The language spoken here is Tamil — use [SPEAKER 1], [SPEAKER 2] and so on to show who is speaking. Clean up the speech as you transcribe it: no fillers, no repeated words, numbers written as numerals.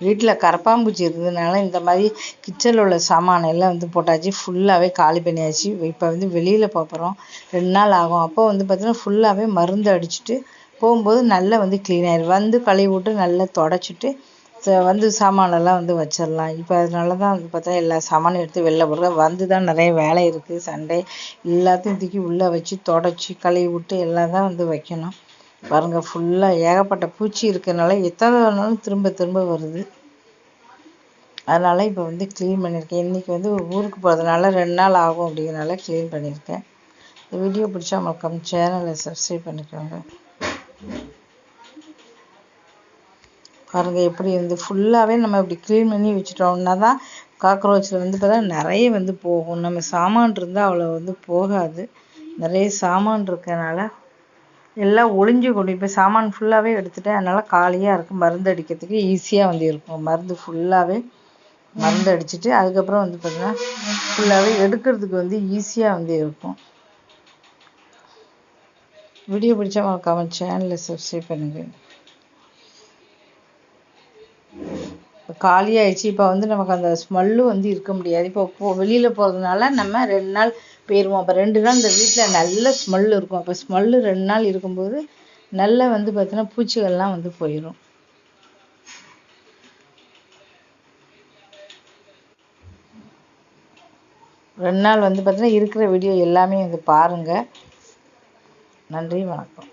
[SPEAKER 1] வீட்டில் கரப்பான்பூச்சி இருந்ததுனால இந்த மாதிரி கிச்சனில் உள்ள சாமான் எல்லாம் வந்து போட்டாச்சு. ஃபுல்லாகவே காலி பண்ணியாச்சு. இப்போ வந்து வெளியில் போகிறோம், 2 நாள் ஆகும். அப்போ வந்து பார்த்தீங்கன்னா ஃபுல்லாகவே மருந்து அடிச்சுட்டு போகும்போது நல்லா வந்து க்ளீன் ஆயிடும். வந்து கழுவி விட்டு நல்லா தொடச்சிட்டு வந்து சாமானெல்லாம் வந்து வச்சிடலாம். இப்போ அதனால தான் வந்து பார்த்தா எல்லா சாமானும் எடுத்து வெளில போடுறேன். வந்து தான் நிறைய வேலை இருக்குது. சண்டே எல்லாத்தையும் தூக்கி உள்ளே வச்சு தொடச்சி கழுவி விட்டு எல்லாம் தான் வந்து வைக்கணும். பாருங்கள், ஃபுல்லாக ஏகப்பட்ட பூச்சி இருக்கிறதுனால எத்தனை நாளும் திரும்ப திரும்ப வருது. அதனால் இப்போ வந்து க்ளீன் பண்ணியிருக்கேன். இன்றைக்கி வந்து ஊருக்கு போகிறதுனால 2 நாள் ஆகும் அப்படிங்கிறனால க்ளீன் பண்ணியிருக்கேன். இந்த வீடியோ பிடிச்சா மறக்காம சேனலை சப்ஸ்கிரைப் பண்ணிக்கோங்க. பாருங்கள் எப்படி வந்து ஃபுல்லாகவே நம்ம இப்படி க்ளீன் பண்ணி வச்சுட்டோம்னா தான் காக்ரோச்சில் வந்து பார்த்தா நிறைய வந்து போகும். நம்ம சாமான் இருந்தால் அவ்வளோ வந்து போகாது. நிறைய சாமான் இருக்கனால எல்லாம் ஒளிஞ்சு கொண்டு இப்போ சாமான் ஃபுல்லாகவே எடுத்துட்டேன். அதனால் காலியாக இருக்கும். மருந்து அடிக்கிறதுக்கு ஈஸியாக வந்து இருக்கும். மருந்து ஃபுல்லாகவே மருந்து அடிச்சுட்டு அதுக்கப்புறம் வந்து பார்த்தீங்கன்னா ஃபுல்லாகவே எடுக்கிறதுக்கு வந்து ஈஸியாக வந்து இருக்கும். வீடியோ பிடிச்சா மறக்காம சேனலை சப்ஸ்கிரைப் பண்ணுங்கள். இப்போ காலியாகிடுச்சு. இப்போ வந்து நமக்கு அந்த ஸ்மெல்லும் வந்து இருக்க முடியாது. இப்போ வெளியில் போகிறதுனால நம்ம 2 நாள் போயிடுவோம். அப்போ 2 நாள் இந்த வீட்டில் நல்ல ஸ்மெல் இருக்கும். அப்போ ஸ்மெல்லு 2 நாள் இருக்கும்போது நல்லா வந்து பார்த்தீங்கன்னா பூச்சிகள்லாம் வந்து போயிடும். ரெண்டு நாள் வந்து பார்த்தீங்கன்னா இருக்கிற வீடியோ எல்லாமே வந்து பாருங்கள். நன்றி, வணக்கம்.